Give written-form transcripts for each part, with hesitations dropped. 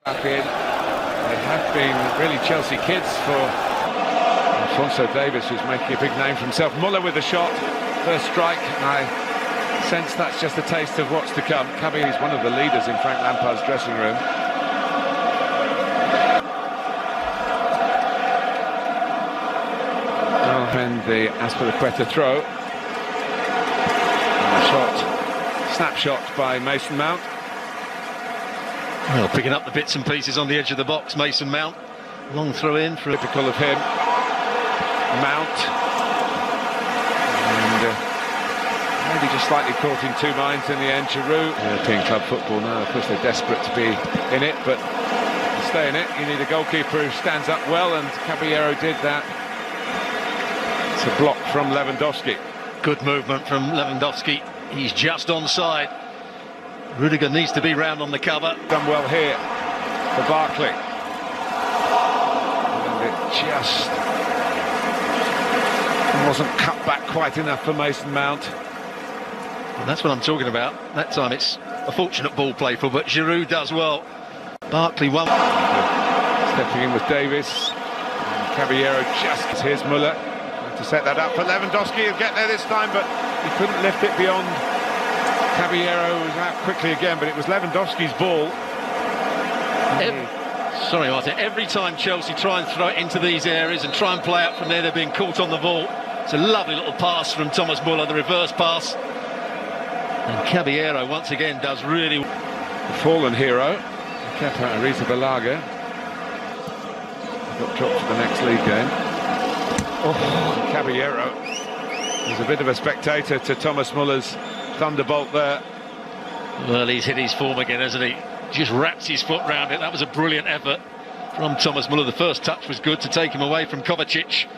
Back in. They have been really Chelsea kids for Alphonso Davies, who's making a big name for himself. Muller with the shot, first strike. I sense that's just a taste of what's to come. Cabby is one of the leaders in Frank Lampard's dressing room. And the Azpilicueta throw. And a shot, snapshot by Mason Mount. Well, picking up the bits and pieces on the edge of the box, Mason Mount. Long throw in for typical of him. Mount. And maybe just slightly caught in two minds in the end. Giroud. European club football now, of course they're desperate to be in it, but to stay in it you need a goalkeeper who stands up well, and Caballero did that. It's a block from Lewandowski. Good movement from Lewandowski. He's just onside. Rudiger needs to be round on the cover. Done well here for Barkley. And it just wasn't cut back quite enough for Mason Mount. And that's what I'm talking about. That time it's a fortunate ball play for, but Giroud does well. Barkley won. Stepping in with Davies. And Caballero just... Here's Muller. To set that up for Lewandowski. He'll get there this time, but he couldn't lift it beyond. Caballero was out quickly again, but it was Lewandowski's ball. Sorry, Martin. Every time Chelsea try and throw it into these areas and try and play out from there, they're being caught on the ball. It's a lovely little pass from Thomas Muller, the reverse pass. And Caballero once again does really... The fallen hero, Kepa Arrizabalaga, got dropped for the next league game. Oh, Caballero was a bit of a spectator to Thomas Muller's thunderbolt there. Well, he's hit his form again, hasn't he? Just wraps his foot round it. That was a brilliant effort from Thomas Muller. The first touch was good to take him away from Kovacic.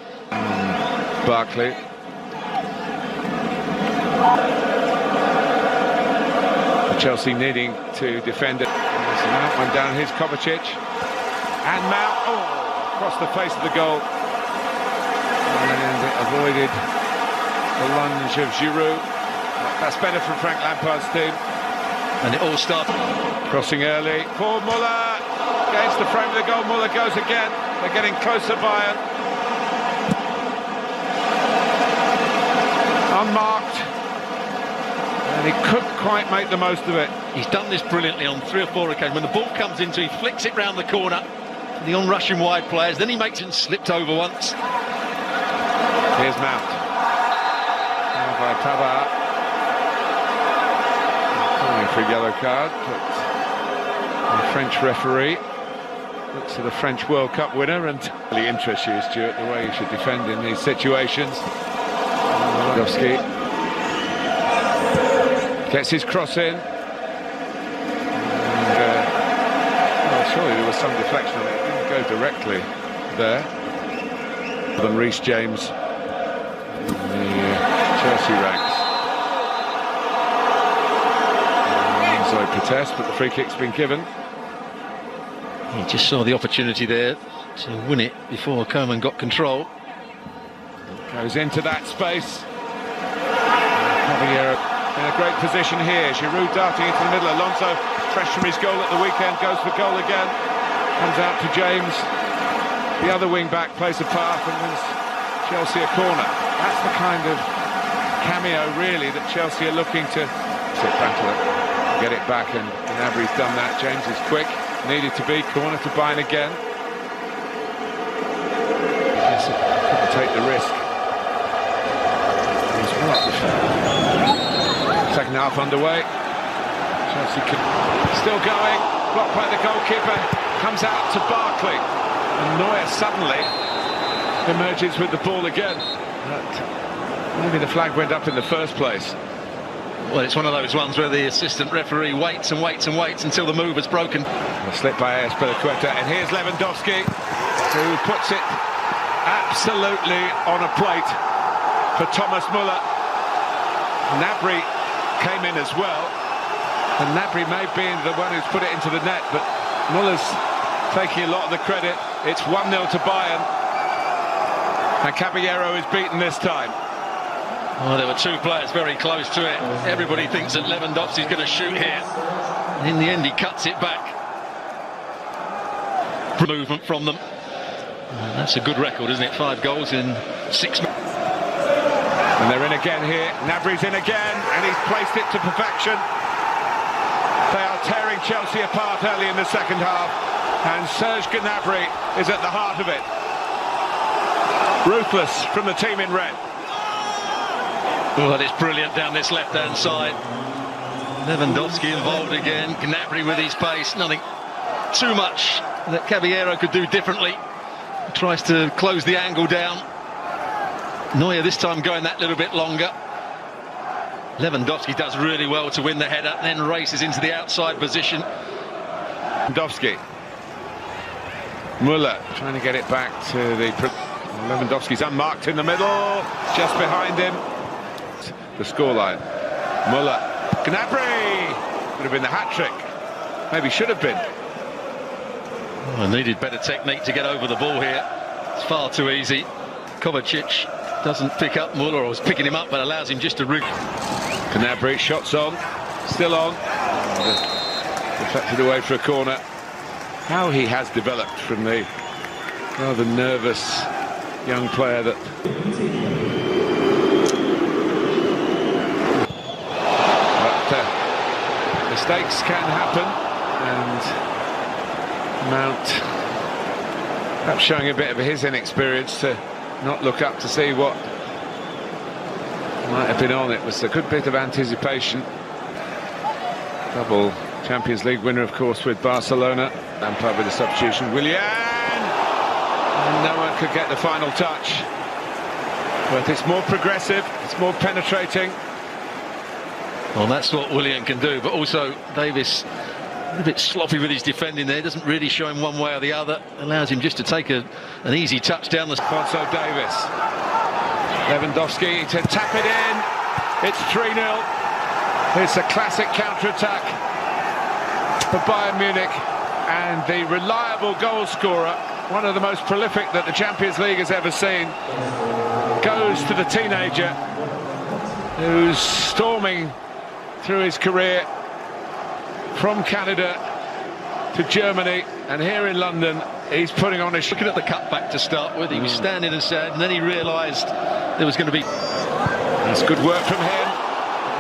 Barkley. Chelsea needing to defend it. Mount went down, here's Kovacic. And Mount, across the face of the goal. And it avoided the lunge of Giroud. That's better from Frank Lampard's team. And it all started. Crossing early for Muller. Against the frame of the goal, Muller goes again. They're getting closer, Bayern. Unmarked. And he couldn't quite make the most of it. He's done this brilliantly on 3 or 4 occasions. When the ball comes into, he flicks it round the corner. The on-rushing wide players. Then he makes it and slipped over once. Here's Mount. Now by Pavard. Calling for a yellow card, but the French referee looks at the French World Cup winner and really interests you, Stuart, the way you should defend in these situations. Lewandowski gets his cross in. And, well, surely there was some deflection on it. It didn't go directly there. Than Reece James in the Chelsea ranks. So protest, but the free kick's been given. He just saw the opportunity there to win it before Coman got control. Goes into that space. Caballero in a great position here. Giroud darting into the middle. Alonso, fresh from his goal at the weekend, goes for goal again. Comes out to James. The other wing-back plays a path and wins Chelsea a corner. That's the kind of cameo, really, that Chelsea are looking to get it back, and Gnabry's done that. James is quick, needed to be. Corner to Bayern again. Yes, couldn't take the risk. He's well up the field. Second half underway. Chelsea still going. Blocked by the goalkeeper. Comes out to Barkley. And Neuer suddenly emerges with the ball again. But maybe the flag went up in the first place. Well, it's one of those ones where the assistant referee waits and waits and waits until the move is broken. A slip by Azpilicueta, and here's Lewandowski, who puts it absolutely on a plate for Thomas Muller. Gnabry came in as well, and Gnabry may be the one who's put it into the net, but Muller's taking a lot of the credit. It's 1-0 to Bayern, and Caballero is beaten this time. Well, there were 2 players very close to it. Everybody thinks that Lewandowski's going to shoot here. And in the end, he cuts it back. movement from them. And that's a good record, isn't it? 5 goals in 6 minutes. And they're in again here. Gnabry's in again, and he's placed it to perfection. They are tearing Chelsea apart early in the second half, and Serge Gnabry is at the heart of it. Ruthless from the team in red. Well, it's brilliant down this left-hand side. Lewandowski involved again. Gnabry with his pace. Nothing too much that Caballero could do differently. Tries to close the angle down. Neuer this time going that little bit longer. Lewandowski does really well to win the header, and then races into the outside position. Lewandowski. Müller trying to get it back to the... Lewandowski's unmarked in the middle, just behind him. The scoreline. Müller. Gnabry! Would have been the hat-trick. Maybe should have been. Well, needed better technique to get over the ball here. It's far too easy. Kovacic doesn't pick up Müller, or was picking him up, but allows him just to root. Gnabry, shots on, still on. Deflected away for a corner. How he has developed from the rather nervous young player that... But mistakes can happen, and Mount perhaps showing a bit of his inexperience to not look up to see what might have been on. It was a good bit of anticipation. Double Champions League winner, of course, with Barcelona. Lampard with a substitution. Willian! And no one could get the final touch. But it's more progressive, it's more penetrating. Well, that's what Willian can do, but also Davis a bit sloppy with his defending there. Doesn't really show him one way or the other. Allows him just to take an easy touch down the... Alphonso Davis. Lewandowski to tap it in. It's 3-0. It's a classic counter-attack for Bayern Munich, and the reliable goal scorer, one of the most prolific that the Champions League has ever seen, goes to the teenager who's storming through his career from Canada to Germany, and here in London he's putting on his... Looking at the cutback to start with, he was standing and sad, and then he realised there was going to be... That's good work from him,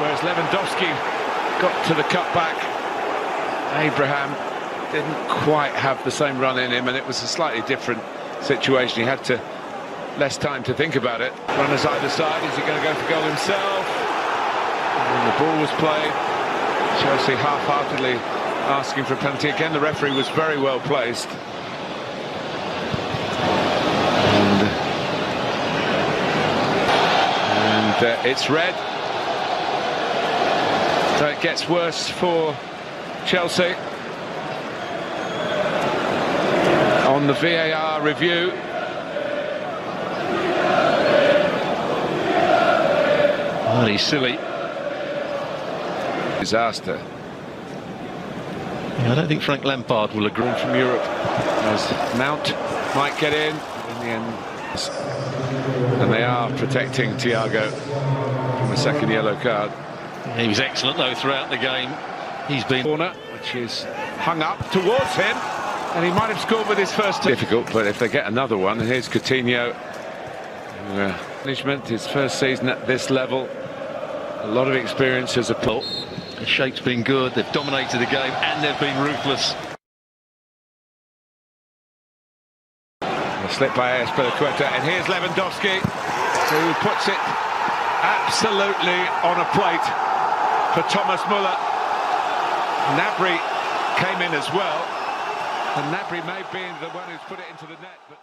whereas Lewandowski got to the cutback. Abraham didn't quite have the same run in him, and it was a slightly different situation. He had less time to think about it. Runners either side. Is he going to go for goal himself? And the ball was played. Chelsea half-heartedly asking for a penalty. Again, the referee was very well placed. And it's red. So it gets worse for Chelsea. On the VAR review. Oh, he's silly. Disaster. Yeah, I don't think Frank Lampard will agree. From Europe, as Mount might get in the end, and they are protecting Thiago from a second yellow card. Yeah, he was excellent though throughout the game. He's been Corner, which is hung up towards him, and he might have scored with his first. Difficult, but if they get another one, here's Coutinho. Management, his first season at this level, a lot of experience as a pull. The shape's been good, they've dominated the game, and they've been ruthless. A slip by Azpilicueta, and here's Lewandowski, who puts it absolutely on a plate for Thomas Müller. Gnabry came in as well, and Gnabry may be the one who's put it into the net, but